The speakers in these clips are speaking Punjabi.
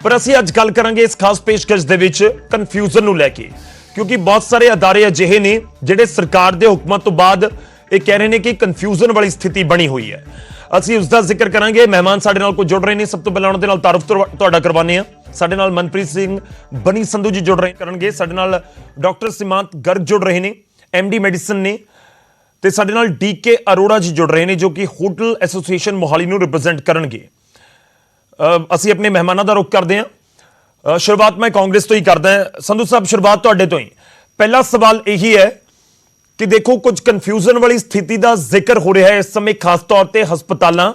पर ਅਸੀਂ ਅੱਜ ਗੱਲ ਕਰਾਂਗੇ ਇਸ ਖਾਸ ਪੇਸ਼ਕਸ਼ ਦੇ ਵਿੱਚ ਕਨਫਿਊਜ਼ਨ ਨੂੰ ਲੈ ਕੇ, ਕਿਉਂਕਿ ਬਹੁਤ ਸਾਰੇ ਅਦਾਰੇ ਅਜਿਹੇ ਨੇ ਜਿਹੜੇ ਸਰਕਾਰ ਦੇ ਹੁਕਮਾਂ ਤੋਂ ਬਾਅਦ ਇਹ ਕਹਿ ਰਹੇ ਨੇ ਕਿ ਕਨਫਿਊਜ਼ਨ ਵਾਲੀ ਸਥਿਤੀ ਬਣੀ ਹੋਈ ਹੈ। ਅਸੀਂ ਉਸ ਦਾ ਜ਼ਿਕਰ ਕਰਾਂਗੇ। ਮਹਿਮਾਨ ਸਾਡੇ ਨਾਲ ਕੋਈ ਜੁੜ ਰਹੇ ਨੇ। ਸਭ ਤੋਂ ਪਹਿਲਾਂ ਉਹਨਾਂ ਦੇ ਨਾਲ ਤਾਰਫ ਤੁਹਾਡਾ ਕਰਵਾਉਂਦੇ ਆ। ਸਾਡੇ ਨਾਲ ਮਨਪ੍ਰੀਤ ਸਿੰਘ ਬਨੀ ਸੰਧੂ ਜੀ ਜੁੜ ਰਹੇ ਕਰਨਗੇ। ਸਾਡੇ ਨਾਲ ਡਾਕਟਰ ਸੀਮਾਂਤ ਗਰਗ ਜੁੜ ਰਹੇ ਨੇ, MD ਮੈਡੀਸਨ ਨੇ, ਤੇ ਸਾਡੇ ਨਾਲ DK ਅਰੋੜਾ ਜੀ ਜੁੜ ਰਹੇ ਨੇ ਜੋ ਕਿ ਹੋਟਲ ਐਸੋਸੀਏਸ਼ਨ ਮੋਹਾਲੀ ਨੂੰ ਰਿਪਰੈਜ਼ੈਂਟ ਕਰਨਗੇ। ਅਸੀਂ ਆਪਣੇ ਮਹਿਮਾਨਾਂ ਦਾ ਰੁਖ ਕਰਦੇ ਹਾਂ। ਸ਼ੁਰੂਆਤ ਮੈਂ ਕਾਂਗਰਸ ਤੋਂ ਹੀ ਕਰਦਾ ਹਾਂ। ਸੰਧੂ ਸਾਹਿਬ, ਸ਼ੁਰੂਆਤ ਤੁਹਾਡੇ ਤੋਂ ਹੀ। ਪਹਿਲਾ ਸਵਾਲ ਇਹੀ ਹੈ ਕਿ ਦੇਖੋ, ਕੁਝ ਕਨਫਿਊਜ਼ਨ ਵਾਲੀ ਸਥਿਤੀ ਦਾ ਜ਼ਿਕਰ ਹੋ ਰਿਹਾ ਹੈ ਇਸ ਸਮੇਂ, ਖਾਸ ਤੌਰ ਤੇ ਹਸਪਤਾਲਾਂ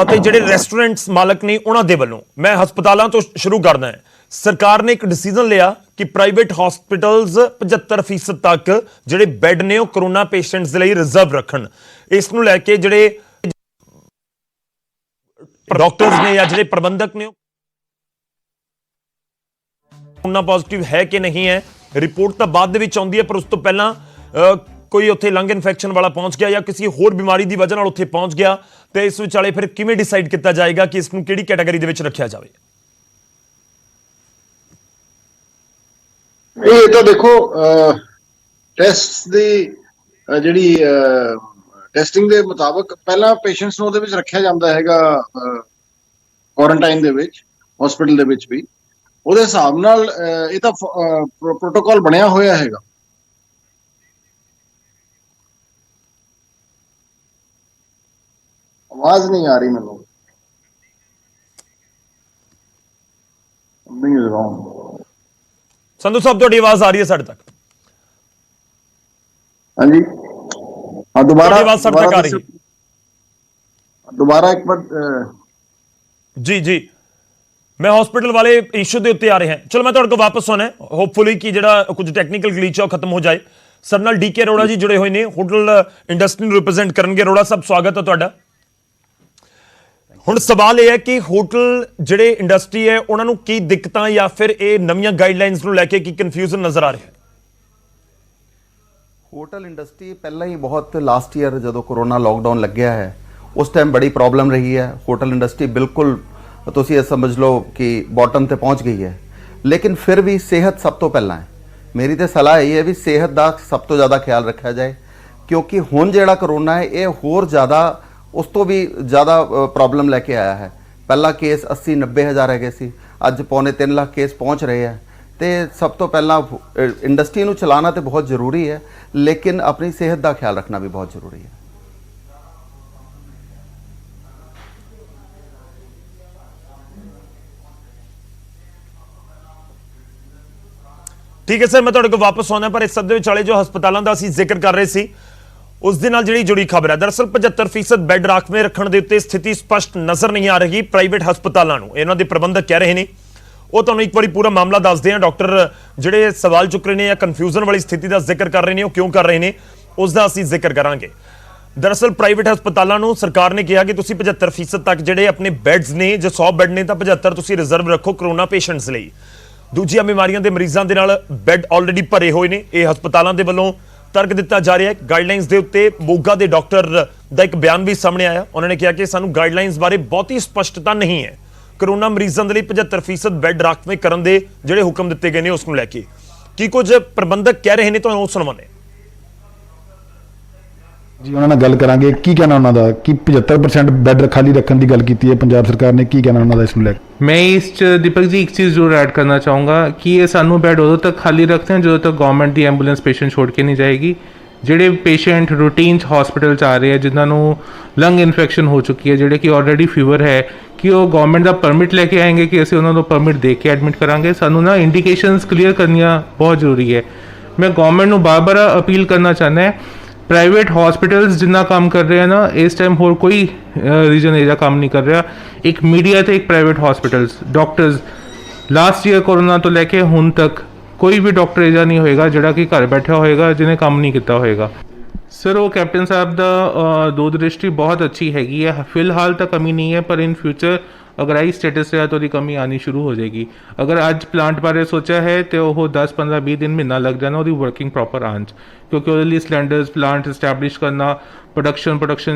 ਅਤੇ ਜਿਹੜੇ ਰੈਸਟੋਰੈਂਟਸ ਮਾਲਕ ਨੇ ਉਹਨਾਂ ਦੇ ਵੱਲੋਂ। ਮੈਂ ਹਸਪਤਾਲਾਂ ਤੋਂ ਸ਼ੁਰੂ ਕਰਦਾ ਹਾਂ। ਸਰਕਾਰ ਨੇ ਇੱਕ ਡਿਸੀਜਨ ਲਿਆ ਕਿ ਪ੍ਰਾਈਵੇਟ ਹਸਪੀਟਲਸ 75% ਤੱਕ ਜਿਹੜੇ ਬੈੱਡ ਨੇ ਉਹ ਕਰੋਨਾ ਪੇਸ਼ੈਂਟਸ ਦੇ ਲਈ ਰਿਜ਼ਰਵ ਰੱਖਣ। ਇਸ ਨੂੰ ਲੈ ਕੇ ਜਿਹੜੇ ਡਾਕਟਰਸ ਨੇ ਜਾਂ ਜਿਹੜੇ ਪ੍ਰਬੰਧਕ ਨੇ ਕਰੋਨਾ ਪੋਜ਼ਿਟਿਵ ਹੈ ਕਿ ਨਹੀਂ ਹੈ, ਰਿਪੋਰਟ ਤਾਂ ਬਾਅਦ ਦੇ ਵਿੱਚ ਆਉਂਦੀ ਹੈ, ਪਰ ਉਸ ਤੋਂ ਪਹਿਲਾਂ ਕੋਈ ਉੱਥੇ ਲੰਗ ਇਨਫੈਕਸ਼ਨ ਵਾਲਾ ਪਹੁੰਚ ਗਿਆ ਜਾਂ ਕਿਸੇ ਹੋਰ ਬਿਮਾਰੀ ਦੀ ਵਜ੍ਹਾ ਨਾਲ ਉੱਥੇ ਪਹੁੰਚ ਗਿਆ, ਤੇ ਇਸ ਵਿਚਾਲੇ ਫਿਰ ਕਿਵੇਂ ਡਿਸਾਈਡ ਕੀਤਾ ਜਾਏਗਾ ਕਿ ਇਸ ਨੂੰ ਕਿਹੜੀ ਕੈਟਾਗਰੀ ਦੇ ਵਿੱਚ ਰੱਖਿਆ ਜਾਵੇ? ਇਹ ਤਾਂ ਦੇਖੋ, ਟੈਸਟ ਦੀ ਜਿਹੜੀ ਟੈਸਟਿੰਗ ਦੇ ਮੁਤਾਬਕ ਪਹਿਲਾਂ ਪੇਸ਼ੈਂਟਸ ਨੂੰ ਉਹਦੇ ਵਿੱਚ ਰੱਖਿਆ ਜਾਂਦਾ ਹੈਗਾ, ਕੁਆਰੰਟਾਈਨ ਦੇ ਵਿੱਚ, ਹਸਪੀਟਲ ਦੇ ਵਿੱਚ ਵੀ। ਉਹਦੇ ਹਿਸਾਬ ਨਾਲ ਇਹ ਤਾਂ ਪ੍ਰੋਟੋਕਾਲ ਬਣਿਆ ਹੋਇਆ ਹੈਗਾ। ਆਵਾਜ਼ ਨਹੀਂ ਆ ਰਹੀ ਮੈਨੂੰ। ਸੰਧੂ ਸਾਹਿਬ, ਤੁਹਾਡੀ ਆਵਾਜ਼ ਆ ਰਹੀ ਹੈ ਸਾਡੇ ਤੱਕ? ਹਾਂਜੀ, ਹਾਂ, ਦੁਬਾਰਾ ਆਵਾਜ਼ ਸਾਡੇ ਤੱਕ ਆ ਰਹੀ ਹੈ? ਦੁਬਾਰਾ ਇੱਕ ਵਾਰ। ਜੀ, मैं हॉस्पिटल वाले इशू के उत्ते आ रहे हैं। चलो, मैं तुहाडे कोल वापस आना है, होपफुली कि जिहड़ा कुछ टैक्नीकल ग्लिच है खत्म हो जाए। सर नाल DK अरोड़ा जी जुड़े हुए ने, होटल इंडस्ट्री ਨੂੰ रिप्रजेंट करनगे। अरोड़ा साहब, स्वागत है तुहाडा। हुण सवाल यह है कि होटल जिहड़े इंडस्ट्री है उन्हां नूं की दिक्कतां या फिर ये नवीं गाइडलाइनस नूं लैके की कन्फ्यूजन नज़र आ रहा है? होटल इंडस्ट्री पहले ही बहुत लास्ट ईयर जो कोरोना लॉकडाउन लग गया है उस टाइम बड़ी प्रॉब्लम रही है। होटल इंडस्ट्री बिल्कुल ਤੁਸੀਂ ਇਹ ਸਮਝ ਲਓ ਕਿ ਬਾਟਮ ਤੇ ਪਹੁੰਚ ਗਈ ਹੈ, ਲੇਕਿਨ ਫਿਰ ਵੀ ਸਿਹਤ ਸਭ ਤੋਂ ਪਹਿਲਾਂ ਹੈ। ਮੇਰੀ ਤੇ ਸਲਾਹ ਇਹ ਹੈ ਵੀ ਸਿਹਤ ਦਾ ਸਭ ਤੋਂ ਜ਼ਿਆਦਾ ਖਿਆਲ ਰੱਖਿਆ ਜਾਏ, ਕਿਉਂਕਿ ਹੁਣ ਜਿਹੜਾ ਕਰੋਨਾ ਹੈ ਇਹ ਹੋਰ ਜ਼ਿਆਦਾ, ਉਸ ਤੋਂ ਵੀ ਜ਼ਿਆਦਾ ਪ੍ਰੋਬਲਮ ਲੈ ਕੇ ਆਇਆ ਹੈ। ਪਹਿਲਾ ਕੇਸ 80-90 ਹਜ਼ਾਰ ਹੈਗੇ ਸੀ, ਅੱਜ 2.25 ਲੱਖ ਕੇਸ ਪਹੁੰਚ ਰਹੇ ਹੈ। ਤੇ ਸਭ ਤੋਂ ਪਹਿਲਾਂ ਇੰਡਸਟਰੀ ਨੂੰ ਚਲਾਉਣਾ ਤੇ ਬਹੁਤ ਜ਼ਰੂਰੀ ਹੈ, ਲੇਕਿਨ ਆਪਣੀ ਸਿਹਤ ਦਾ ਖਿਆਲ ਰੱਖਣਾ ਵੀ ਬਹੁਤ ਜ਼ਰੂਰੀ ਹੈ। ठीक है सर, मैं तुहाडे कोल वापस आना, पर इस सब दे विचाले जो हस्पतालों का असीं जिक्र कर रहे सी उस दे नाल जिहड़ी जुड़ी खबर है। दरअसल 75% बैड राखवें रखण दे उत्ते स्थिति स्पष्ट नज़र नहीं आ रही प्राइवेट हस्पतालों नूं। इन्हां दे प्रबंधक कह रहे हैं, वो तुहानूं एक बारी पूरा मामला दसदे हैं। डॉक्टर जिहड़े सवाल चुक रहे हैं या कन्फ्यूजन वाली स्थिति का जिक्र कर रहे हैं, वो क्यों कर रहे हैं, उसका असीं जिक्र करांगे। दरअसल प्राइवेट हस्पतालों नूं सरकार ने कहा कि तुसीं 75% तक जिहड़े अपने बैड्स ने, जो 100 बैड ने, तो 75 तुसीं रिजर्व रखो करोना पेशेंट्स लई। दूजिया बीमारियों के मरीजों के नाल बैड ऑलरेडी भरे हुए ने। ये हस्पतालों के वालों तर्क दिता जा रहा है। गाइडलाइनस के उत्ते मोगा के डॉक्टर का एक बयान भी सामने आया। उन्होंने कहा कि सानू गाइडलाइनस बारे बहुती स्पष्टता नहीं है। करोना मरीजों के लिए 75% बैड राखवें करने के जिहड़े हुक्म दिते गए हैं उसनूं लैके की कुछ प्रबंधक कह रहे हैं, तो वो सुणवाने जी। उन्होंने गल करांगे की कहना उन्होंने कि 75% बैड खाली रखने की गल की है पंजाब सरकार ने, की कहना उन्होंने इसमें लैके? मैं इस दीपक जी एक चीज़ जरूर ऐड करना चाहूँगा कि ये सानू बैड उदों तक खाली रखते हैं जो तक गवर्नमेंट की एंबूलेंस पेशेंट छोड़ के नहीं जाएगी। ਜਿਹੜੇ पेशेंट रूटीन हॉस्पिटल आ रहे हैं जिन्होंने लंग इन्फेक्शन हो चुकी है, ਜਿਹੜੇ कि ऑलरेडी फीवर है, कि वो गवर्नमेंट का परमिट लैके आएंगे कि असं उन्होंने परमिट दे के एडमिट करांगे। सानू ना इंडिकेशनस क्लीयर करनिया बहुत जरूरी है। मैं गवर्नमेंट को बार बार अपील करना चाहना है, प्राइवेट हॉस्पिटल्स जिन्ना काम कर रहे हैं ना इस टाइम होर कोई रीजन एरिया काम नहीं कर रहा। एक मीडिया तो एक private hospitals doctors last year corona तो लैके हुण तक कोई भी डॉक्टर एजा नहीं होएगा जिहड़ा कि घर बैठा होएगा जिन्हें काम नहीं किया होएगा। सर वो कैप्टन साहब का दूरदृष्टि बहुत अच्छी हैगी है। फिलहाल तो कमी नहीं है, पर इन फ्यूचर ਅਗਰ ਆਈ ਸਟੇਟਸ ਰਿਹਾ ਤਾਂ ਉਹਦੀ ਕਮੀ ਆਣੀ ਸ਼ੁਰੂ ਹੋ ਜਾਏਗੀ। ਅਗਰ ਅੱਜ ਪਲਾਂਟ ਬਾਰੇ ਸੋਚਿਆ ਹੈ ਤੇ ਉਹ 10 15 20 ਦਿਨ ਮਹੀਨਾ ਲੱਗ ਜਾਣਾ ਉਹਦੀ ਵਰਕਿੰਗ ਪ੍ਰੋਪਰ ਆਉਣ 'ਚ, ਕਿਉਂਕਿ ਉਹਦੇ ਲਈ ਸਿਲੰਡਰਸ ਪਲਾਂਟ ਇਸਟੈਬਲਿਸ਼ ਕਰਨਾ, ਪ੍ਰੋਡਕਸ਼ਨ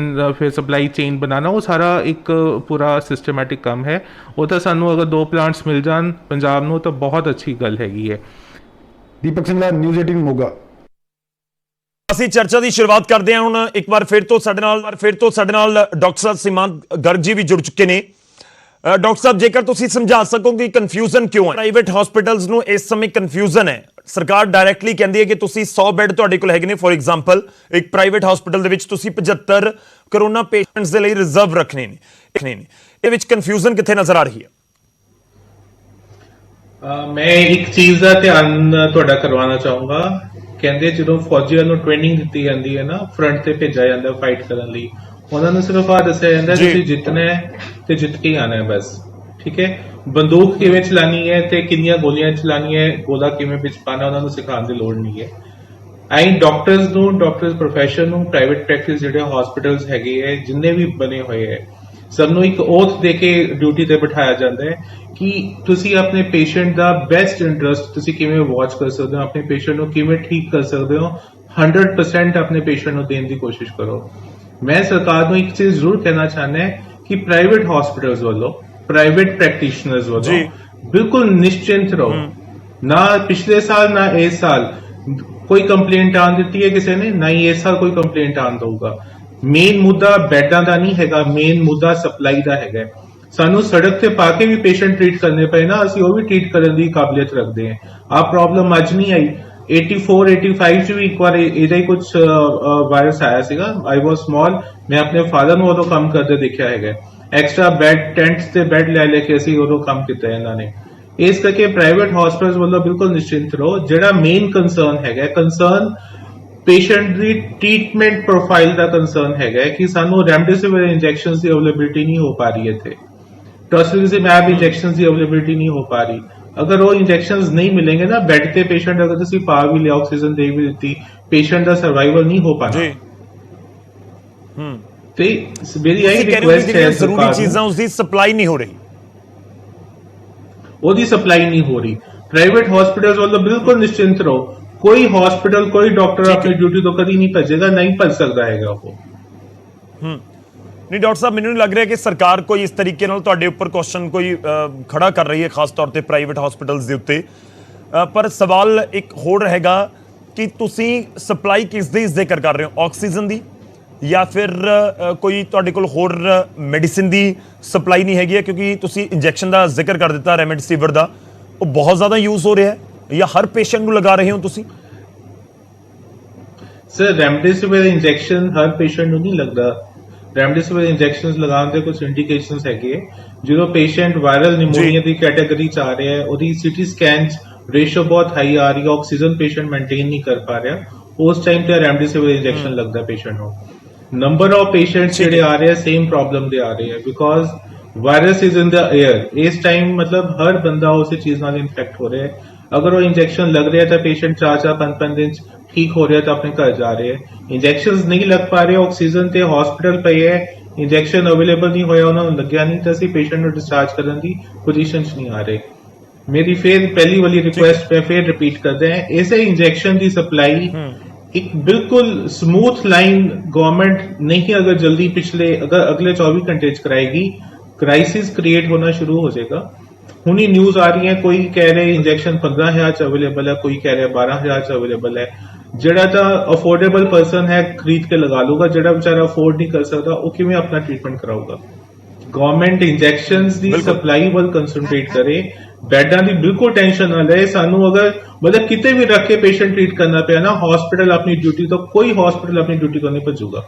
ਫਿਰ ਸਪਲਾਈ ਚੇਨ ਬਣਾਉਣਾ, ਉਹ ਸਾਰਾ ਇੱਕ ਪੂਰਾ ਸਿਸਟਮੈਟਿਕ ਕੰਮ ਹੈ। ਉਹ ਤਾਂ ਸਾਨੂੰ ਅਗਰ 2 ਪਲਾਂਟਸ ਮਿਲ ਜਾਣ ਪੰਜਾਬ ਨੂੰ ਤਾਂ ਬਹੁਤ ਅੱਛੀ ਗੱਲ ਹੈਗੀ ਹੈ। ਦੀਪਕ ਸਿੰਘਲਾ, ਨਿਊਜ਼ 18 ਮੋਗਾ। ਅਸੀਂ ਚਰਚਾ ਦੀ ਸ਼ੁਰੂਆਤ ਕਰਦੇ ਹਾਂ। ਹੁਣ ਇੱਕ ਵਾਰ ਫਿਰ ਤੋਂ ਸਾਡੇ ਨਾਲ ਡਾਕਟਰ ਸਾਹਿਬ ਸੀਮਾਂਤ ਗਰਗ ਜੀ ਵੀ ਜੁੜ ਚੁੱਕੇ ਨੇ। ਡਾਕਟਰ ਸਾਹਿਬ, ਜੇਕਰ ਤੁਸੀਂ ਸਮਝਾ ਸਕੋ ਕਿ ਕਨਫਿਊਜ਼ਨ ਕਿਉਂ ਹੈ ਪ੍ਰਾਈਵੇਟ ਹਸਪੀਟਲਸ ਨੂੰ ਇਸ ਸਮੇਂ? ਕਨਫਿਊਜ਼ਨ ਹੈ, ਸਰਕਾਰ ਡਾਇਰੈਕਟਲੀ ਕਹਿੰਦੀ ਹੈ ਕਿ ਤੁਸੀਂ 100 ਬੈੱਡ ਤੁਹਾਡੇ ਕੋਲ ਹੈਗੇ ਨੇ। ਫੋਰ ਐਗਜ਼ਾਮਪਲ ਇੱਕ ਪ੍ਰਾਈਵੇਟ ਹਸਪੀਟਲ ਦੇ ਵਿੱਚ ਤੁਸੀਂ 75 ਕਰੋਨਾ ਪੇਸ਼ੈਂਟਸ ਦੇ ਲਈ ਰਿਜ਼ਰਵ ਰੱਖਣੇ ਨੇ। ਇਹ ਵਿੱਚ ਕਨਫਿਊਜ਼ਨ ਕਿੱਥੇ ਨਜ਼ਰ ਆ ਰਹੀ ਹੈ? ਮੈਂ ਇੱਕ ਚੀਜ਼ ਦਾ ਧਿਆਨ ਤੁਹਾਡਾ ਕਰਵਾਉਣਾ ਚਾਹੂੰਗਾ। ਕਹਿੰਦੇ ਜਦੋਂ ਫੌਜੀਆਂ ਨੂੰ ਟ੍ਰੇਨਿੰਗ ਦਿੱਤੀ ਜਾਂਦੀ ਹੈ ਨਾ, ਫਰੰਟ ਤੇ ਭੇਜਿਆ ਜਾਂਦਾ ਫਾਈਟ ਕਰਨ ਲਈ, ਉਹਨਾਂ ਨੂੰ ਸਿਰਫ ਆ ਦੱਸਿਆ ਜਾਂਦਾ ਤੁਸੀਂ ਜਿੱਤਣਾ ਹੈ ਤੇ ਜਿੱਤ ਕੇ ਆਣਾ ਹੈ ਬਸ, ਠੀਕ ਹੈ। ਬੰਦੂਕ ਕਿਵੇਂ ਚਲਾਣੀ ਹੈ ਤੇ ਕਿੰਨੀਆਂ ਗੋਲੀਆਂ ਚਲਾਣੀਆਂ ਹੈ, ਗੋਲਾ ਕਿਵੇਂ ਵਿੱਚ ਪਾਣਾ, ਉਹਨਾਂ ਨੂੰ ਸਿਖਾਉਣ ਦੀ ਲੋੜ ਨਹੀਂ ਹੈ। ਆਈ ਡਾਕਟਰਸ ਪ੍ਰੋਫੈਸ਼ਨ ਨੂੰ, ਪ੍ਰਾਈਵੇਟ ਪ੍ਰੈਕਟਿਸ ਜਿਹੜੇ ਹਸਪੀਟਲਸ ਹੈਗੇ ਹੈ ਜਿੰਨੇ ਵੀ ਬਣੇ ਹੋਏ ਹੈ, ਸਭ ਨੂੰ ਇੱਕ ਓਥ ਦੇ ਕੇ ਡਿਊਟੀ ਤੇ ਬਿਠਾਇਆ ਜਾਂਦਾ ਹੈ ਕਿ ਤੁਸੀਂ ਆਪਣੇ ਪੇਸ਼ੈਂਟ ਦਾ ਬੈਸਟ ਇੰਟਰਸਟ ਤੁਸੀਂ ਕਿਵੇਂ ਵਾਚ ਕਰ ਸਕਦੇ ਹੋ, ਆਪਣੇ ਪੇਸ਼ੈਂਟ ਨੂੰ ਕਿਵੇਂ ਠੀਕ ਕਰ ਸਕਦੇ ਹੋ, 100% ਆਪਣੇ ਪੇਸ਼ੈਂਟ ਨੂੰ ਦੇਣ ਦੀ ਕੋਸ਼ਿਸ਼ ਕਰੋ। ਮੈਂ ਸਰਕਾਰ ਨੂੰ ਇੱਕ ਚੀਜ਼ ਜ਼ਰੂਰ ਕਹਿਣਾ ਚਾਹੁੰਦਾ ਕਿ ਪ੍ਰਾਈਵੇਟ ਹਸਪੀਟਲਸ ਵੱਲੋਂ, ਪ੍ਰਾਈਵੇਟ ਪ੍ਰੈਕਟੀਸ਼ਨਰਸ ਵੱਲੋਂ ਬਿਲਕੁਲ ਨਿਸ਼ਚਿੰਤ ਰਹੋ। ਨਾ ਪਿਛਲੇ ਸਾਲ ਨਾ ਇਸ ਸਾਲ ਕੋਈ ਕੰਪਲੇਂਟ ਆਉਣ ਦਿੱਤੀ ਹੈ ਕਿਸੇ ਨੇ, ਨਾ ਹੀ ਇਸ ਸਾਲ ਕੋਈ ਕੰਪਲੇਂਟ ਆਉਣ ਦਊਗਾ। ਮੇਨ ਮੁੱਦਾ ਬੈੱਡਾਂ ਦਾ ਨਹੀਂ ਹੈਗਾ, ਮੇਨ ਮੁੱਦਾ ਸਪਲਾਈ ਦਾ ਹੈਗਾ। ਸਾਨੂੰ ਸੜਕ ਤੇ ਪਾ ਕੇ ਵੀ ਪੇਸ਼ੈਂਟ ਟ੍ਰੀਟ ਕਰਨੇ ਪਏ ਨਾ, ਅਸੀਂ ਉਹ ਵੀ ਟ੍ਰੀਟ ਕਰਨ ਦੀ ਕਾਬਲੀਅਤ ਰੱਖਦੇ ਹਾਂ। ਆਹ ਪ੍ਰੋਬਲਮ ਅੱਜ ਨਹੀਂ ਆਈ, 84 85 ਚ ਵੀ ਇੱਕ ਵਾਰ ਇਹਦਾ ਹੀ ਕੁਝ ਵਾਇਰਸ ਆਇਆ ਸੀਗਾ। ਆਈ ਵਾਸ ਸਮਾਲ, ਮੈਂ ਆਪਣੇ ਫਾਦਰ ਨੂੰ ਉਦੋਂ ਕੰਮ ਕਰਦੇ ਦੇਖਿਆ ਹੈਗਾ। ਐਕਸਟਰਾ ਬੈੱਡ, ਟੈਂਟਸ ਤੇ ਬੈੱਡ ਲੈ ਕੇ ਅਸੀਂ ਉਦੋਂ ਕੰਮ ਕੀਤਾ ਇਹਨਾਂ ਨੇ। ਇਸ ਕਰਕੇ ਪ੍ਰਾਈਵੇਟ ਹਸਪੀਟਲਸ ਵੱਲੋਂ ਬਿਲਕੁਲ ਨਿਸ਼ਚਿੰਤ ਰਹੋ। ਜਿਹੜਾ ਮੇਨ ਕੰਸਰਨ ਹੈਗਾ, ਕੰਸਰਨ ਪੇਸ਼ੈਂਟ ਦੀ ਟ੍ਰੀਟਮੈਂਟ ਪ੍ਰੋਫਾਈਲ ਦਾ ਕੰਸਰਨ ਹੈਗਾ ਕਿ ਸਾਨੂੰ ਰੈਮਡੇਸਿਵਿਰ ਇੰਜੈਕਸ਼ਨਸ ਦੀ ਅਵੇਲੇਬਿਲਿਟੀ ਨਹੀਂ ਹੋ ਪਾ ਰਹੀ ਇੱਥੇ, ਟੋਸਿਲਿਜ਼ੁਮੈਬ ਇੰਜੈਕਸ਼ਨਸ ਦੀ ਅਵੇਲੇਬਿਲਿਟੀ ਨਹੀਂ ਹੋ ਪਾ ਰਹੀ। ਅਗਰ ਉਹ ਇੰਜੈਕਸ਼ਨਸ ਨਹੀਂ ਮਿਲेंगे ਨਾ ਬੈੱਡ ਤੇ, ਪੇਸ਼ੈਂਟ ਅਗਰ ਤੁਸੀਂ ਪਾ ਵੀ ਲਿਆ, ਆਕਸੀਜਨ ਦੇ ਵੀ ਦਿੱਤੀ, ਪੇਸ਼ੈਂਟ ਦਾ ਸਰਵਾਈਵਲ ਨਹੀਂ ਹੋ ਪਾਣਾ। ਤੇ ਮੇਰੀ ਆਈ ਰਿਕੁਐਸਟ ਹੈ, ਜ਼ਰੂਰੀ ਚੀਜ਼ਾਂ ਉਸ ਦੀ ਸਪਲਾਈ ਨਹੀਂ ਹੋ ਰਹੀ, ਉਹਦੀ ਸਪਲਾਈ ਨਹੀਂ ਹੋ ਰਹੀ। ਪ੍ਰਾਈਵੇਟ ਹਸਪੀਟਲਸ ਵੱਲੋਂ ਬਿਲਕੁਲ ਨਿਸ਼ਚਿੰਤ ਰਹੋ। ਕੋਈ ਹਸਪੀਟਲ, ਕੋਈ ਡਾਕਟਰ ਆਪਣੀ ਡਿਊਟੀ ਤੋਂ ਕਦੀ ਨਹੀਂ ਭੱਜੇਗਾ, ਨਹੀਂ ਭੱਜ ਸਕਦਾ ਹੈਗਾ ਉਹ। ਨਹੀਂ ਡਾਕਟਰ ਸਾਹਿਬ, ਮੈਨੂੰ ਨਹੀਂ ਲੱਗ ਰਿਹਾ ਕਿ ਸਰਕਾਰ ਕੋਈ ਇਸ ਤਰੀਕੇ ਨਾਲ ਤੁਹਾਡੇ ਉੱਪਰ ਕੁਐਸਚਨ ਕੋਈ ਖੜਾ ਕਰ ਰਹੀ ਹੈ, ਖਾਸ ਤੌਰ ਤੇ ਪ੍ਰਾਈਵੇਟ ਹਸਪੀਟਲਸ ਦੇ ਉੱਤੇ। ਪਰ ਸਵਾਲ ਇੱਕ ਹੋਰ ਰਹੇਗਾ ਕਿ ਤੁਸੀਂ ਸਪਲਾਈ ਕਿਸ ਦੀ ਜ਼ਿਕਰ ਕਰ ਰਹੇ ਹੋ, ਆਕਸੀਜਨ ਦੀ ਜਾਂ ਫਿਰ ਕੋਈ ਤੁਹਾਡੇ ਕੋਲ ਹੋਰ ਮੈਡੀਸਿਨ ਦੀ ਸਪਲਾਈ ਨਹੀਂ ਹੈਗੀ ਹੈ? ਕਿਉਂਕਿ ਤੁਸੀਂ ਇੰਜੈਕਸ਼ਨ ਦਾ ਜ਼ਿਕਰ ਕਰ ਦਿੱਤਾ, ਰੈਮਡੇਸਿਵਿਰ ਦਾ, ਉਹ ਬਹੁਤ ਜ਼ਿਆਦਾ ਯੂਜ਼ ਹੋ ਰਿਹਾ ਹੈ, ਜਾਂ ਹਰ ਪੇਸ਼ੈਂਟ ਨੂੰ ਲਗਾ ਰਹੇ ਹੋ ਤੁਸੀਂ? ਸਰ, ਰੈਮਡੇਸਿਵਿਰ ਇੰਜੈਕਸ਼ਨ ਹਰ ਪੇਸ਼ੈਂਟ ਨੂੰ ਨਹੀਂ ਲੱਗਦਾ। ਰੈਮਡੇਸਿਵਿਰ ਇੰਜੈਕਸ਼ਨਸ ਲਗਾਉਣ ਦੇ ਕੁਝ ਇੰਡੀਕੇਸ਼ਨਸ ਹੈਗੇ। ਜਦੋਂ ਪੇਸ਼ੈਂਟ ਵਾਇਰਲ ਨਿਮੋਨੀਆ ਦੀ ਕੈਟਾਗਰੀ ਚ ਆ ਰਿਹਾ ਹੈ, ਉਹਦੀ ਸੀਟੀ ਸਕੈਨ ਰੇਸ਼ੋ ਬਹੁਤ ਹਾਈ ਆ ਰਹੀ ਹੈ, ਆਕਸੀਜਨ ਪੇਸ਼ੈਂਟ ਮੇਨਟੇਨ ਨਹੀਂ ਕਰ ਪਾ ਰਿਹਾ, ਉਸ ਟਾਈਮ ਤੇ ਰੈਮਡੇਸਿਵਿਰ ਇੰਜੈਕਸ਼ਨ ਲੱਗਦਾ ਪੇਸ਼ੈਂਟ ਨੂੰ। ਨੰਬਰ ਆਫ ਪੇਸ਼ੈਂਟਸ ਜਿਹੜੇ ਆ ਰਹੇ ਆ ਸੇਮ ਪ੍ਰੋਬਲਮ ਦੇ ਆ ਰਹੇ ਆ, because virus is in the air. ਇਸ ਟਾਈਮ ਮਤਲਬ ਹਰ ਬੰਦਾ ਉਸੇ ਚੀਜ਼ ਨਾਲ ਇਨਫੈਕਟ ਹੋ ਰਿਹਾ ਹੈ। ਅਗਰ ਉਹ ਇੰਜੈਕਸ਼ਨ ਲੱਗ ਰਿਹਾ ਤਾਂ ਪੇਸ਼ੈਂਟ 4-4 5-5 ਦਿਨ ਠੀਕ ਹੋ ਰਿਹਾ ਤਾਂ ਆਪਣੇ ਘਰ ਜਾ ਰਹੇ ਹੈ। ਇੰਜੈਕਸ਼ਨਸ ਨਹੀਂ ਲੱਗ ਪਾ ਰਹੇ, ਆਕਸੀਜਨ ਤੇ ਹਸਪੀਟਲ ਪਏ ਹੈ, ਇੰਜੈਕਸ਼ਨ ਅਵੇਲੇਬਲ ਨਹੀਂ ਹੋਇਆ, ਉਹਨਾਂ ਨੂੰ ਲੱਗਿਆ ਨਹੀਂ, ਤਾਂ ਅਸੀਂ ਪੇਸ਼ੈਂਟ ਨੂੰ ਡਿਸਚਾਰਜ ਕਰਨ ਦੀ ਪੋਜੀਸ਼ਨ 'ਚ ਨਹੀਂ ਆ ਰਹੇ। ਮੇਰੀ ਫਿਰ ਪਹਿਲੀ ਵਾਲੀ ਰਿਕੁਐਸਟ ਮੈਂ ਫਿਰ ਰਿਪੀਟ ਕਰਦਾ ਹਾਂ, ਇਸੇ ਇੰਜੈਕਸ਼ਨ ਦੀ ਸਪਲਾਈ ਇੱਕ ਬਿਲਕੁਲ ਸਮੂਥ ਲਾਈਨ ਗਵਰਨਮੈਂਟ ਨਹੀਂ ਅਗਰ ਜਲਦੀ ਅਗਰ ਅਗਲੇ 24 ਘੰਟੇ 'ਚ ਕਰਾਏਗੀ, ਕ੍ਰਾਈਸਿਸ ਕ੍ਰੀਏਟ ਹੋਣਾ ਸ਼ੁਰੂ ਹੋ ਜਾਏਗਾ। ਹੁਣੀ ਨਿਊਜ਼ ਆ ਰਹੀ ਹੈ, ਕੋਈ ਕਹਿ ਰਿਹਾ ਇੰਜੈਕਸ਼ਨ 15,000 ਚ ਅਵੇਲੇਬਲ ਹੈ, ਕੋਈ ਕਹਿ ਰਿਹਾ 12,000 ਚ ਅਵੇਲੇਬਲ ਹੈ। ਜਿਹੜਾ ਤਾਂ ਅਫੋਰਡੇਬਲ ਪਰਸਨ ਹੈ ਖਰੀਦ ਕੇ ਲਗਾ ਲੂਗਾ, ਜਿਹੜਾ ਵਿਚਾਰਾ ਅਫੋਰਡ ਨਹੀਂ ਕਰ ਸਕਦਾ ਉਹ ਕਿਵੇਂ ਆਪਣਾ ਟ੍ਰੀਟਮੈਂਟ ਕਰਾਊਗਾ? ਗਵਰਨਮੈਂਟ ਇੰਜੈਕਸ਼ਨਸ ਦੀ ਸਪਲਾਈ ਵੱਲ ਕੰਸੈਂਟਰੇਟ ਕਰੇ, ਬੈੱਡਾਂ ਦੀ ਬਿਲਕੁਲ ਟੈਨਸ਼ਨ ਨਾ ਲਏ। ਸਾਨੂੰ ਅਗਰ ਮਤਲਬ ਕਿਤੇ ਵੀ ਰੱਖ ਕੇ ਪੇਸ਼ੈਂਟ ਟ੍ਰੀਟ ਕਰਨਾ ਪਿਆ ਨਾ, ਹਸਪੀਟਲ ਆਪਣੀ ਡਿਊਟੀ ਤੋਂ, ਕੋਈ ਹਸਪੀਟਲ ਆਪਣੀ ਡਿਊਟੀ ਤੋਂ ਨਹੀਂ ਭੱਜੂਗਾ।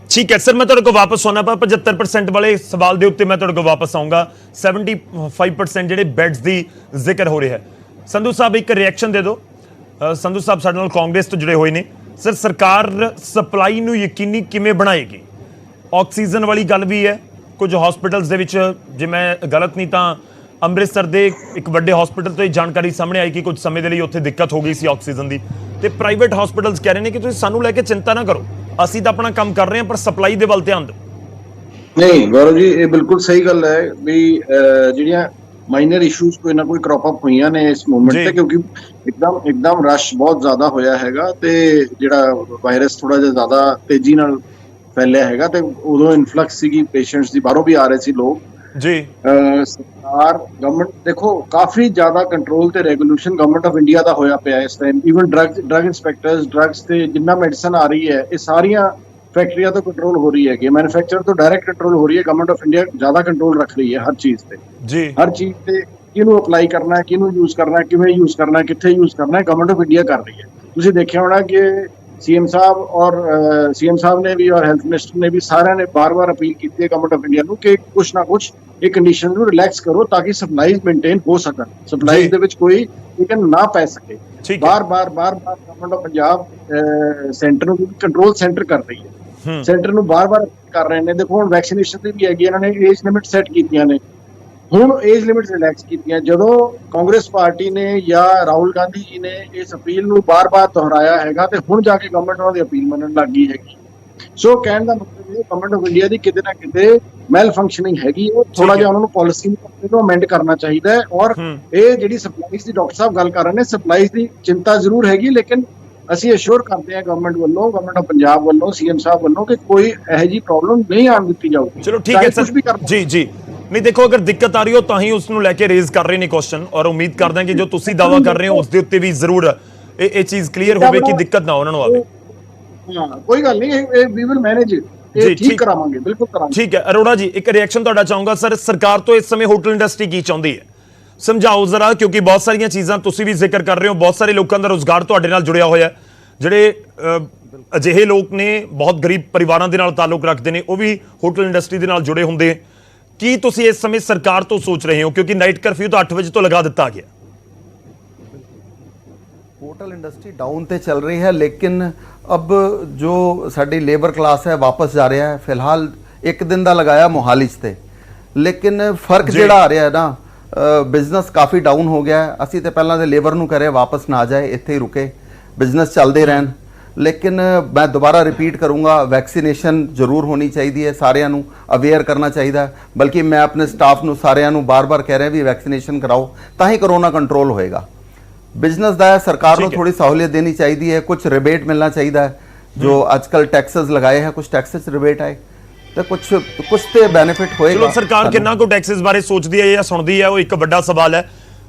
ਠੀਕ ਹੈ ਸਰ, ਮੈਂ ਤੁਹਾਡੇ ਕੋਲ ਵਾਪਸ ਆਉਣਾ, ਪਰ 75% ਵਾਲੇ ਸਵਾਲ ਦੇ ਉੱਤੇ ਮੈਂ ਤੁਹਾਡੇ ਕੋਲ ਵਾਪਸ ਆਉਂਗਾ। 75% ਜਿਹੜੇ ਬੈੱਡਸ ਦੀ ਜ਼ਿਕਰ ਹੋ ਰਿਹਾ ਹੈ। ਸੰਧੂ ਸਾਹਿਬ ਇੱਕ ਰਿਐਕਸ਼ਨ ਦੇ ਦਿਓ। ਸੰਧੂ ਸਾਹਿਬ ਸਾਡੇ ਨਾਲ ਕਾਂਗਰਸ ਤੋਂ ਜੁੜੇ ਹੋਏ ਨੇ। ਸਰ, ਸਰਕਾਰ ਸਪਲਾਈ ਨੂੰ ਯਕੀਨੀ ਕਿਵੇਂ ਬਣਾਏਗੀ? ਆਕਸੀਜਨ ਵਾਲੀ ਗੱਲ ਵੀ ਹੈ ਕੁਝ ਹਸਪੀਟਲਸ ਦੇ ਵਿੱਚ, ਜੇ ਮੈਂ ਗਲਤ ਨਹੀਂ ਤਾਂ ਅੰਮ੍ਰਿਤਸਰ ਦੇ ਇੱਕ ਵੱਡੇ ਹਸਪੀਟਲ ਤੋਂ ਇਹ ਜਾਣਕਾਰੀ ਸਾਹਮਣੇ ਆਈ ਕਿ ਕੁਝ ਸਮੇਂ ਦੇ ਲਈ ਉੱਥੇ ਦਿੱਕਤ ਹੋ ਗਈ ਸੀ ਆਕਸੀਜਨ ਦੀ, ਤੇ ਪ੍ਰਾਈਵੇਟ ਹਸਪੀਟਲਸ ਕਹਿ ਰਹੇ ਨੇ ਕਿ ਤੁਸੀਂ ਸਾਨੂੰ ਲੈ ਕੇ ਚਿੰਤਾ ਨਾ ਕਰੋ, ਅਸੀਂ ਤਾਂ ਆਪਣਾ ਕੰਮ ਕਰ ਰਹੇ ਹਾਂ, ਪਰ ਸਪਲਾਈ ਦੇ ਵੱਲ ਧਿਆਨ ਦਿਓ। ਨਹੀਂ ਗੌਰਵ ਜੀ, ਇਹ ਬਿਲਕੁਲ ਸਹੀ ਗੱਲ ਹੈ ਵੀ ਜਿਹੜੀਆਂ ਮਾਈਨਰ ਇਸ਼ੂਜ਼ ਕੋਈ ਨਾ ਕੋਈ ਕ੍ਰੌਪ ਅਪ ਹੋਈਆਂ ਨੇ ਇਸ ਮੂਵਮੈਂਟ ਜੀ। ਤੇ, ਕਿਉਂਕਿ ਇੱਕਦਮ ਰਸ਼ ਬਹੁਤ ਜ਼ਿਆਦਾ ਹੋਇਆ ਹੈਗਾ ਤੇ ਜਿਹੜਾ ਵਾਇਰਸ ਥੋੜਾ ਜਿਹਾ ਜ਼ਿਆਦਾ ਤੇਜ਼ੀ ਨਾਲ ਫੈਲਿਆ ਹੈਗਾ ਤੇ ਉਦੋਂ ਇਨਫਲਕਸ ਸੀਗੀ ਪੇਸ਼ੈਂਟਸ ਦੀ, ਬਾਹਰੋਂ ਵੀ ਆ ਰਹੇ ਸੀ ਲੋਕ ਜੀ। ਸਰਕਾਰ ਗਵਰਨਮੈਂਟ ਦੇਖੋ ਕਾਫੀ ਜ਼ਿਆਦਾ ਕੰਟਰੋਲ ਤੇ ਰੈਗੂਲੇਸ਼ਨ ਗਵਰਨਮੈਂਟ ਆਫ ਇੰਡੀਆ ਦਾ ਹੋਇਆ ਪਿਆ ਇਸ ਟਾਈਮ। ਈਵਨ ਡਰਗ ਇੰਸਪੈਕਟਰਸ, ਡਰਗਸ ਤੇ ਜਿੰਨਾ ਮੈਡੀਸਨ ਆ ਰਹੀ ਹੈ ਇਹ ਸਾਰੀਆਂ ਫੈਕਟਰੀਆਂ ਤੋਂ ਕੰਟਰੋਲ ਹੋ ਰਹੀ ਹੈਗੀ, ਮੈਨੂਫੈਕਚਰ ਤੋਂ ਡਾਇਰੈਕਟ ਕੰਟਰੋਲ ਹੋ ਰਹੀ ਹੈ। ਗਵਰਨਮੈਂਟ ਆਫ ਇੰਡੀਆ ਜ਼ਿਆਦਾ ਕੰਟਰੋਲ ਰੱਖ ਰਹੀ ਹੈ ਹਰ ਚੀਜ਼ ਤੇ, ਜੀ। ਹਰ ਚੀਜ਼ ਤੇ ਕਿਹਨੂੰ ਅਪਲਾਈ ਕਰਨਾ ਹੈ, ਕਿਹਨੂੰ ਯੂਜ਼ ਕਰਨਾ ਹੈ, ਕਿਵੇਂ ਯੂਜ਼ ਕਰਨਾ ਹੈ, ਕਿੱਥੇ ਯੂਜ਼ ਕਰਨਾ ਹੈ, ਗਵਰਨਮੈਂਟ ਆਫ ਇੰਡੀਆ ਕਰ ਰਹੀ ਹੈ। ਤੁਸੀਂ ਦੇਖਿਆ ਹੋਣਾ ਕਿ ਸੀਐਮ ਸਾਹਿਬ ਨੇ ਵੀ ਔਰ ਹੈਲਥ ਮਿਨਿਸਟਰ ਨੇ ਵੀ ਸਾਰਿਆਂ ਨੇ ਬਾਰ-ਬਾਰ ਅਪੀਲ ਕੀਤੀ ਹੈ ਗਵਰਨਮੈਂਟ ਆਫ ਇੰਡੀਆ ਨੂੰ ਕਿ ਕੁਛ ਨਾ ਕੁਛ ਇਹ ਕੰਡੀਸ਼ਨ ਨੂੰ ਰਿਲੈਕਸ ਕਰੋ ਤਾਂ ਕਿ ਸਪਲਾਈਜ਼ ਮੇਨਟੇਨ ਹੋ ਸਕਣ, ਸਪਲਾਈਜ਼ ਦੇ ਵਿੱਚ ਕੋਈ ਵਿਘਨ ਨਾ ਪੈ ਸਕੇ। ਠੀਕ ਹੈ। ਬਾਰ-ਬਾਰ ਗਵਰਨਮੈਂਟ ਆਫ ਪੰਜਾਬ ਸੈਂਟਰ ਨੂੰ ਕੰਟਰੋਲ ਸੈਂਟਰ ਕਰ ਰਹੀ ਹੈ, ਸੈਂਟਰ ਨੂੰ ਬਾਰ-ਬਾਰ ਕਰ ਰਹੇ ਨੇ। ਦੇਖੋ ਹੁਣ ਵੈਕਸੀਨੇਸ਼ਨ ਦੀ ਵੀ ਹੈਗੀ, ਇਹਨਾਂ ਨੇ ਏਜ ਲਿਮਿਟ ਸੈੱਟ ਕੀਤੀਆਂ ਨੇ, ਹੁਣ ਏਜ ਲਿਮਿਟ ਰਿਲੈਕਸ ਕੀਤੀਆਂ। ਜਦੋਂ ਕਾਂਗਰਸ ਪਾਰਟੀ ਨੇ ਜਾਂ ਰਾਹੁਲ ਗਾਂਧੀ ਜੀ ਨੇ ਇਸ ਅਪੀਲ ਨੂੰ ਬਾਰ-ਬਾਰ ਦੁਹਰਾਇਆ ਹੈਗਾ ਤੇ ਹੁਣ ਜਾ ਕੇ ਗਵਰਨਮੈਂਟ ਉਹਨਾਂ ਦੀ ਅਪੀਲ ਮੰਨਣ ਲੱਗ ਗਈ ਹੈਗੀ। ਸੋ ਕਹਿਣ ਦਾ ਮਤਲਬ ਇਹ ਗਵਰਨਮੈਂਟ ਆਫ ਇੰਡੀਆ ਦੀ ਕਿਤੇ ਨਾ ਕਿਤੇ ਮੈਲ ਫੰਕਸ਼ਨਿੰਗ ਹੈਗੀ ਹੈ, ਥੋੜਾ ਜਿਹਾ ਉਹਨਾਂ ਨੂੰ ਪਾਲਿਸੀ ਨੂੰ ਅਮੈਂਡ ਕਰਨਾ ਚਾਹੀਦਾ ਹੈ। ਔਰ ਇਹ ਜਿਹੜੀ ਸਪਲਾਈਜ਼ ਦੀ ਡਾਕਟਰ ਸਾਹਿਬ ਗੱਲ ਕਰ ਰਹੇ ਨੇ, ਸਪਲਾਈਜ਼ ਦੀ ਚਿੰਤਾ ਜ਼ਰੂਰ ਹੈਗੀ, ਲੇਕਿਨ ਅਸੀਂ ਅਸ਼ੋਰ ਕਰਦੇ ਹਾਂ ਗਵਰਨਮੈਂਟ ਵੱਲੋਂ, ਗਵਰਨਮੈਂਟ ਆਫ ਪੰਜਾਬ ਵੱਲੋਂ, ਸੀਐਮ ਸਾਹਿਬ ਵੱਲੋਂ ਕਿ ਕੋਈ ਇਹੋ ਜਿਹੀ ਪ੍ਰੋਬਲਮ ਨਹੀਂ ਆਉਣ ਦਿੱਤੀ ਜਾਊਗੀ। ਚਲੋ ਠੀਕ ਹੈ ਸਰ। ਜੀ ਜੀ। ਨਹੀਂ ਦੇਖੋ, ਅਗਰ ਦਿੱਕਤ ਆ ਰਹੀ ਹੋ ਤਾਂ ਹੀ ਉਸ ਨੂੰ ਲੈ ਕੇ ਰੇਜ਼ ਕਰ ਰਹੇ ਨੇ ਕੁਐਸਚਨ, ਔਰ ਉਮੀਦ ਕਰਦੇ ਹਾਂ ਕਿ ਜੋ ਤੁਸੀਂ ਦਾਵਾ ਕਰ ਰਹੇ ਹੋ ਉਸ ਦੇ ਉੱਤੇ ਵੀ ਜ਼ਰੂਰ ਇਹ ਚੀਜ਼ ਕਲੀਅਰ ਹੋਵੇ ਕਿ ਦਿੱਕਤ ਨਾ ਉਹਨਾਂ ਨੂੰ ਆਵੇ। ਹਾਂ, ਕੋਈ ਗੱਲ ਨਹੀਂ, ਇਹ ਵੀ ਵਿਲ ਮੈਨੇਜ, ਇਹ ਠੀਕ ਕਰਾਵਾਂਗੇ, ਬਿਲਕੁਲ ਕਰਾਂਗੇ। ਠੀਕ ਹੈ। ਅਰੋੜਾ ਜੀ, ਇੱਕ ਰਿਐਕਸ਼ਨ ਤੁਹਾਡਾ ਚਾਹੂੰਗਾ ਸਰ। ਸਰਕਾਰ ਤੋਂ ਇਸ ਸਮੇਂ ਹੋਟਲ ਇੰਡਸਟਰੀ ਕੀ ਚਾਹੁੰਦੀ ਹੈ, ਸਮਝਾਓ ਜ਼ਰਾ, ਕਿਉਂਕਿ ਬਹੁਤ ਸਾਰੀਆਂ ਚੀਜ਼ਾਂ ਤੁਸੀਂ ਵੀ ਜ਼ਿਕਰ ਕਰ ਰਹੇ ਹੋ, ਬਹੁਤ ਸਾਰੇ ਲੋਕਾਂ ਦਾ ਰੋਜ਼ਗਾਰ ਤੁਹਾਡੇ ਨਾਲ ਜੁੜਿਆ ਹੋਇਆ, ਜਿਹੜੇ ਅਜਿਹੇ ਲੋਕ ਨੇ ਬਹੁਤ ਗਰੀਬ ਪਰਿਵਾਰਾਂ ਦੇ ਨਾਲ ਤਾਲੁਕ ਰੱਖਦੇ ਨੇ, ਉਹ ਵੀ ਹੋਟਲ ਇੰਡਸਟਰੀ ਦੇ ਨਾਲ ਜੁੜੇ ਹੁੰਦੇ। ਕੀ ਤੁਸੀਂ ਇਸ ਸਮੇਂ ਸਰਕਾਰ ਤੋਂ ਸੋਚ ਰਹੇ ਹੋ, ਕਿਉਂਕਿ ਨਾਈਟ ਕਰਫਿਊ ਤਾਂ 8 ਵਜੇ ਤੋਂ ਲਗਾ ਦਿੱਤਾ ਗਿਆ। होटल इंडस्ट्री डाउन पे चल रही है, लेकिन अब जो साडी लेबर क्लास है वापस जा रहा है। फिलहाल एक दिन का लगाया मोहाली ते, लेकिन फर्क जिहड़ा आ रहा है ना, बिजनेस काफ़ी डाउन हो गया है। असी तो पहला तो लेबर नूं करे वापस ना आ जाए, इत्थे ही रुके, बिजनेस चलते रहन। लेकिन मैं दोबारा रिपीट करूँगा, वैक्सीनेशन जरूर होनी चाहिए है, सारिਆਂ ਨੂੰ अवेयर करना चाहिए। बल्कि मैं अपने स्टाफ ਨੂੰ ਸਾਰਿਆਂ ਨੂੰ बार-बार कह रहा भी वैक्सीनेशन कराओ, ਤਾਂ ही कोरोना कंट्रोल होएगा। बिजनेस ਦਾ सरकार ਨੂੰ थोड़ी सहूलियत देनी चाहिए है, कुछ रिबेट मिलना चाहिए है। जो आजकल टैक्सेस लगाए हैं, कुछ टैक्सेस रिबेट आए तो कुछ ਤੇ ਬੈਨੀਫਿਟ ਹੋਏਗਾ। ਚਲੋ ਸਰਕਾਰ ਕਿੰਨਾ ਕੋ ਟੈਕਸਸ ਬਾਰੇ ਸੋਚਦੀ ਹੈ ਜਾਂ ਸੁਣਦੀ ਹੈ, ਉਹ ਇੱਕ ਵੱਡਾ ਸਵਾਲ ਹੈ।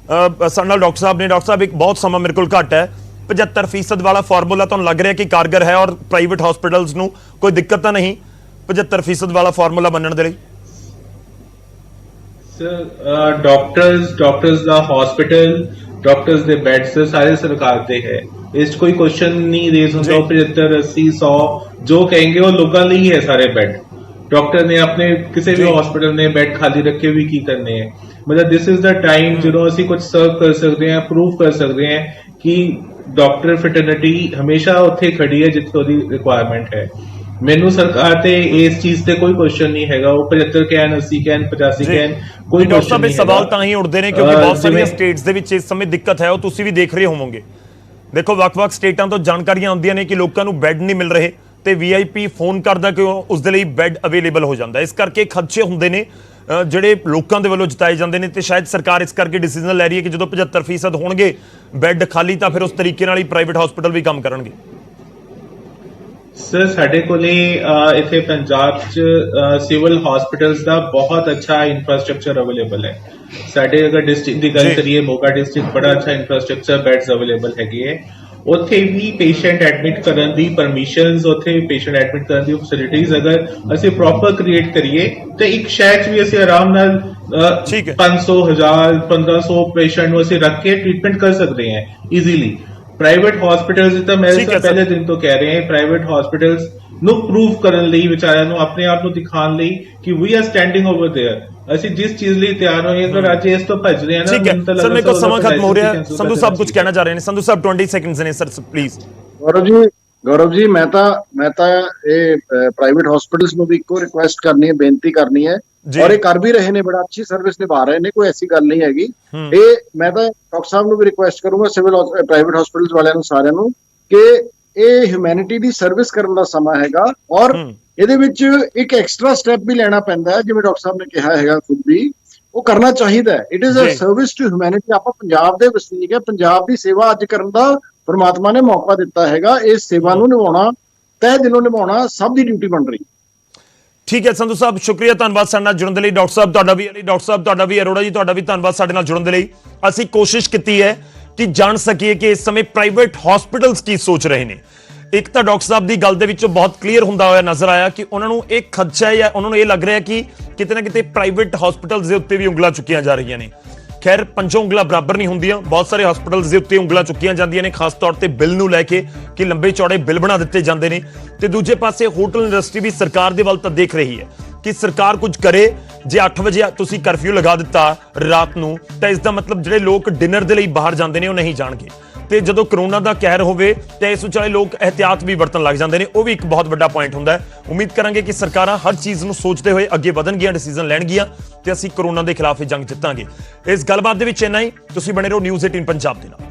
ਸਾਡੇ ਨਾਲ ਡਾਕਟਰ ਸਾਹਿਬ ਨੇ। ਡਾਕਟਰ ਸਾਹਿਬ, ਇੱਕ ਬਹੁਤ ਸਮਾਂ ਮੇਰੇ ਕੋਲ ਘੱਟ ਹੈ, 75% ਵਾਲਾ ਫਾਰਮੂਲਾ ਤੁਹਾਨੂੰ ਲੱਗ ਰਿਹਾ ਕਿ ਕਾਰਗਰ ਹੈ ਔਰ ਪ੍ਰਾਈਵੇਟ ਹਸਪੀਟਲਸ ਨੂੰ ਕੋਈ ਦਿੱਕਤ ਤਾਂ ਨਹੀਂ 75% ਵਾਲਾ ਫਾਰਮੂਲਾ ਮੰਨਣ ਦੇ ਲਈ? ਸਰ ਡਾਕਟਰਸ ਦਾ ਹਸਪੀਟਲ, ਡਾਕਟਰਸ ਦੇ ਬੈਡਸ ਸਾਰੇ ਸਰਕਾਰ ਦੇ ਹੈ, ਇਸ ਕੋਈ ਕੁਐਸਚਨ ਨਹੀਂ ਰੇਜ਼ ਹੁੰਦਾ। 75 80 100 ਜੋ ਕहेंगे ਉਹ ਲੋਕਾਂ ਲਈ ਹੀ ਹੈ ਸਾਰੇ ਬੈਡ। ਡਾਕਟਰ ਨੇ ਆਪਣੇ ਕਿਸੇ ਵੀ ਹਸਪੀਟਲ ਨੇ ਬੈਡ ਖਾਲੀ ਰੱਖੇ ਵੀ ਕੀ ਕਰਨੇ ਹੈ। ਮਤਲਬ ਦਿਸ ਇਜ਼ ਦਾ ਟਾਈਮ ਜਦੋਂ ਅਸੀਂ ਕੁਝ ਸਰਵ ਕਰ ਸਕਦੇ ਹਾਂ, ਪ੍ਰੂਵ ਕਰ ਸਕਦੇ ਹਾਂ ਕਿ ਡਾਕਟਰ ਫੈਟਰਨਿਟੀ ਹਮੇਸ਼ਾ ਉੱਥੇ ਖੜੀ ਹੈ ਜਿੱਥੇ ਉਹਦੀ ਰਿਕੁਆਇਰਮੈਂਟ ਹੈ। ਮੈਨੂੰ ਸਰਕਾਰ ਤੇ ਇਸ ਚੀਜ਼ ਤੇ ਕੋਈ ਕੁਐਸਚਨ ਨਹੀਂ ਹੈਗਾ, ਉਹ 75 ਕਹਿਣ 80 ਕਹਿਣ 85 ਕਹਿਣ, ਕੋਈ ਕੁਐਸਚਨ ਨਹੀਂ। ਸਵਾਲ ਤਾਂ ਹੀ ਉੱਠਦੇ ਨੇ ਕਿਉਂਕਿ ਬਹੁਤ ਸਾਰੀਆਂ ਸਟੇਟਸ ਦੇ ਵਿੱਚ ਇਸ ਸਮੇਂ ਦਿੱਕਤ ਹੈ, ਉਹ ਤੁਸੀਂ ਵੀ ਦੇਖ ਰਹੇ ਹੋਵੋਗੇ। ਦੇਖੋ, ਵੱਖ-ਵੱਖ ਸਟੇਟਾਂ ਤੋਂ ਜਾਣਕਾਰੀਆਂ ਆਉਂਦੀਆਂ ਨੇ ਕਿ ਲੋਕਾਂ ਨੂੰ ਬੈੱਡ ਨਹੀਂ ਮਿਲ ਰਹੇ ਤੇ ਵੀਆਈਪੀ ਫੋਨ ਕਰਦਾ ਕਿ ਉਸ ਦੇ ਲਈ ਬੈੱਡ ਅਵੇਲੇਬਲ ਹੋ ਜਾਂਦਾ। ਇਸ ਕਰਕੇ ਖਦਸ਼ੇ ਹੁੰਦੇ ਨੇ ਜਿਹੜੇ ਲੋਕਾਂ ਦੇ ਵੱਲੋਂ ਜਤਾਏ ਜਾਂਦੇ ਨੇ, ਤੇ ਸ਼ਾਇਦ ਸਰਕਾਰ ਇਸ ਕਰਕੇ ਡਿਸੀਜਨ ਲੈ ਰਹੀ ਹੈ ਕਿ ਜਦੋਂ 75% ਹੋਣਗੇ ਬੈੱਡ ਖਾਲੀ ਤਾਂ ਫਿਰ ਉਸ ਤਰੀਕੇ ਨਾਲ ਹੀ ਪ੍ਰਾਈਵੇਟ ਹਸਪੀਟਲ ਵੀ ਕੰਮ ਕਰਨਗੇ। ਸਰ ਸਾਡੇ ਕੋਲੇ ਇੱਥੇ ਪੰਜਾਬ 'ਚ ਸਿਵਲ ਹਸਪੀਟਲਸ ਦਾ ਬਹੁਤ ਅੱਛਾ ਇਨਫਰਾਸਟ੍ਰਕਚਰ ਅਵੇਲੇਬਲ ਹੈ। ਸਾਡੇ ਅਗਰ ਡਿਸਟ੍ਰਿਕਟ ਦੀ ਗੱਲ ਕਰੀਏ, ਮੋਗਾ ਡਿਸਟ੍ਰਿਕਟ ਬੜਾ ਅੱਛਾ ਇਨਫਰਾਸਟ੍ਰਕਚਰ ਬੈਡਸ ਅਵੇਲੇਬਲ ਹੈਗੇ ਹੈ। ਉੱਥੇ ਵੀ ਪੇਸ਼ੈਂਟ ਐਡਮਿਟ ਕਰਨ ਦੀ ਪਰਮਿਸ਼ਨਸ, ਉੱਥੇ ਪੇਸ਼ੈਂਟ ਐਡਮਿਟ ਕਰਨ ਦੀ ਫੈਸਿਲਿਟੀਜ਼ ਅਗਰ ਅਸੀਂ ਪ੍ਰੋਪਰ ਕ੍ਰੀਏਟ ਕਰੀਏ ਤਾਂ ਇੱਕ ਸ਼ਹਿਰ 'ਚ ਵੀ ਅਸੀਂ ਆਰਾਮ ਨਾਲ 500 1000 1500 ਪੇਸ਼ੈਂਟ ਨੂੰ ਅਸੀਂ ਰੱਖ ਕੇ ਟ੍ਰੀਟਮੈਂਟ ਕਰ ਸਕਦੇ ਹਾਂ ਈਜ਼ੀਲੀ। ਪ੍ਰਾਈਵੇਟ ਹਸਪੀਟਲਸ ਤਾਂ ਮੈਂ ਪਹਿਲੇ ਦਿਨ ਤੋਂ ਕਹਿ ਰਿਹਾ, ਪ੍ਰਾਈਵੇਟ ਹਸਪੀਟਲਸ ਨੂੰ ਪ੍ਰੂਵ ਕਰਨ ਲਈ, ਵਿਚਾਰਿਆਂ ਨੂੰ ਆਪਣੇ ਆਪ ਨੂੰ ਦਿਖਾਉਣ ਲਈ ਕਿ we are standing over there, ਅਸੀਂ ਜਿਸ ਚੀਜ਼ ਲਈ ਤਿਆਰ ਹੋਏ ਅਗਰ ਅੱਜ ਇਸ ਤੋਂ ਭੱਜ ਰਹੇ ਹਾਂ ਨਾ। ਠੀਕ ਹੈ ਸਰ, ਮੇਰੇ ਕੋਲ ਸਮਾਂ ਖਤਮ ਹੋ ਰਿਹਾ। ਸੰਧੂ ਸਾਹਿਬ ਕੁਝ ਕਹਿਣਾ ਚਾਹ ਰਹੇ ਨੇ। ਸੰਧੂ ਸਾਹਿਬ 20 ਸੈਕਿੰਡਸ ਨੇ ਸਰ, ਪਲੀਜ਼। ਗੌਰਵ ਜੀ, ਮੈਂ ਤਾਂ ਇਹ ਪ੍ਰਾਈਵੇਟ ਹਸਪੀਟਲਸ ਨੂੰ ਵੀ ਇੱਕੋ ਰਿਕੁਐਸਟ ਕਰਨੀ ਹੈ, ਬੇਨਤੀ ਕਰਨੀ ਹੈ, ਔਰ ਇਹ ਕਰ ਵੀ ਰਹੇ ਨੇ, ਬੜਾ ਅੱਛੀ ਸਰਵਿਸ ਨਿਭਾ ਰਹੇ ਨੇ, ਕੋਈ ਐਸੀ ਗੱਲ ਨਹੀਂ ਹੈਗੀ। ਇਹ ਮੈਂ ਤਾਂ ਡਾਕਟਰ ਸਾਹਿਬ ਨੂੰ ਵੀ ਰਿਕੁਐਸਟ ਕਰੂੰਗਾ, ਸਿਵਲ ਪ੍ਰਾਈਵੇਟ ਹਸਪੀਟਲਸ ਵਾਲਿਆਂ ਨੂੰ, ਸਾਰਿਆਂ ਨੂੰ, ਕਿ ਇਹ ਹਿਊਮੈਨਿਟੀ ਦੀ ਸਰਵਿਸ ਕਰਨ ਦਾ ਸਮਾਂ ਹੈਗਾ। ਔਰ ਇਹਦੇ ਵਿੱਚ ਇੱਕ ਐਕਸਟਰਾ ਸਟੈਪ ਵੀ ਲੈਣਾ ਪੈਂਦਾ ਹੈ, ਜਿਵੇਂ ਡਾਕਟਰ ਸਾਹਿਬ ਨੇ ਕਿਹਾ ਹੈਗਾ ਖੁਦ ਵੀ, ਉਹ ਕਰਨਾ ਚਾਹੀਦਾ ਹੈ। ਇਟ ਇਜ਼ ਅ ਜੀ। Service to humanity. ਆਪਾਂ ਪੰਜਾਬ ਦੇ ਵਸਨੀਕ ਹੈ, ਪੰਜਾਬ ਦੀ ਸੇਵਾ ਅੱਜ ਕਰਨ ਦਾ ਪਰਮਾਤਮਾ ਨੇ ਮੌਕਾ ਦਿੱਤਾ ਹੈਗਾ। ਇਸ ਸੇਵਾ ਨੂੰ ਨਿਭਾਉਣਾ, ਤਹਿ ਦਿਲੋਂ ਨਿਭਾਉਣਾ ਸਭ ਦੀ ਡਿਊਟੀ ਬਣ ਰਹੀ ਹੈ। ਠੀਕ ਹੈ ਸੰਧੂ ਸਾਹਿਬ, ਸ਼ੁਕਰੀਆ, ਧੰਨਵਾਦ ਸਾਡੇ ਨਾਲ ਜੁੜਨ ਦੇ ਲਈ। ਡਾਕਟਰ ਸਾਹਿਬ ਤੁਹਾਡਾ ਵੀ ਅਰੋੜਾ ਜੀ ਤੁਹਾਡਾ ਵੀ ਧੰਨਵਾਦ ਸਾਡੇ ਨਾਲ ਜੁੜਨ ਦੇ ਲਈ। ਅਸੀਂ ਕੋਸ਼ਿਸ਼ ਕੀਤੀ ਹੈ ਕਿ ਜਾਣ ਸਕੀਏ ਕਿ ਇਸ ਸਮੇਂ ਪ੍ਰਾਈਵੇਟ ਹਸਪੀਟਲਸ ਕੀ ਸੋਚ ਰਹੇ ਨੇ। ਇੱਕ ਤਾਂ ਡਾਕਟਰ ਸਾਹਿਬ ਦੀ ਗੱਲ ਦੇ ਵਿੱਚੋਂ ਬਹੁਤ ਕਲੀਅਰ ਹੁੰਦਾ ਹੋਇਆ ਨਜ਼ਰ ਆਇਆ ਕਿ ਉਹਨਾਂ ਨੂੰ ਇਹ ਖਦਸ਼ਾ ਹੈ, ਜਾਂ ਉਹਨਾਂ ਨੂੰ ਇਹ ਲੱਗ ਰਿਹਾ ਕਿ ਕਿਤੇ ਨਾ ਕਿਤੇ ਪ੍ਰਾਈਵੇਟ ਹਸਪੀਟਲਸ ਦੇ ਉੱਤੇ ਵੀ ਉਂਗਲਾਂ ਚੁੱਕੀਆਂ ਜਾ ਰਹੀਆਂ ਨੇ। ਖੈਰ, ਪੰਜੋਂ ਉਂਗਲਾਂ ਬਰਾਬਰ ਨਹੀਂ ਹੁੰਦੀਆਂ। ਬਹੁਤ ਸਾਰੇ ਹਸਪੀਟਲਸ ਦੇ ਉੱਤੇ ਉਂਗਲਾਂ ਚੁੱਕੀਆਂ ਜਾਂਦੀਆਂ ਨੇ, ਖਾਸ ਤੌਰ ਤੇ ਬਿੱਲ ਨੂੰ ਲੈ ਕੇ ਕਿ ਲੰਬੇ ਚੌੜੇ ਬਿੱਲ ਬਣਾ ਦਿੱਤੇ ਜਾਂਦੇ ਨੇ। ਤੇ ਦੂਜੇ ਪਾਸੇ ਹੋਟਲ ਇੰਡਸਟਰੀ ਵੀ ਸਰਕਾਰ ਦੇ ਵੱਲ ਤਾਂ ਦੇਖ ਰਹੀ ਹੈ ਕਿ ਸਰਕਾਰ ਕੁਝ ਕਰੇ। ਜੇ 8 ਵਜੇ ਤੁਸੀਂ ਕਰਫਿਊ ਲਗਾ ਦਿੱਤਾ ਰਾਤ ਨੂੰ, ਤਾਂ ਇਸ ਦਾ ਮਤਲਬ ਜਿਹੜੇ ਲੋਕ ਡਿਨਰ ਦੇ ਲਈ ਬਾਹਰ ਜਾਂਦੇ ਨੇ ਉਹ ਨਹੀਂ ਜਾਣਗੇ। ਤੇ ਜਦੋਂ ਕਰੋਨਾ ਦਾ ਕਹਿਰ ਹੋਵੇ ਤੇ ਇਸ ਵਿਚਾਲੇ ਲੋਕ ਇਹਤਿਆਤ ਵੀ ਵਰਤਣ ਲੱਗ ਜਾਂਦੇ ਨੇ। ਉਹ ਵੀ ਇੱਕ ਬਹੁਤ ਵੱਡਾ ਪੁਆਇੰਟ ਹੁੰਦਾ ਹੈ। ਉਮੀਦ ਕਰਾਂਗੇ ਕਿ ਸਰਕਾਰਾਂ ਹਰ ਚੀਜ਼ ਨੂੰ ਸੋਚਦੇ ਹੋਏ ਅੱਗੇ ਵਧਣਗੀਆਂ, ਡਿਸੀਜਨ ਲੈਣਗੀਆਂ ਤੇ ਅਸੀਂ ਕਰੋਨਾ ਦੇ ਖਿਲਾਫ ਇਹ ਜੰਗ ਜਿੱਤਾਂਗੇ। ਇਸ ਗੱਲਬਾਤ ਦੇ ਵਿੱਚ ਇੰਨਾ ਹੀ। ਤੁਸੀਂ ਬਣੇ ਰਹੋ ਨਿਊਜ਼ 18 ਪੰਜਾਬ ਦੇ ਨਾਲ।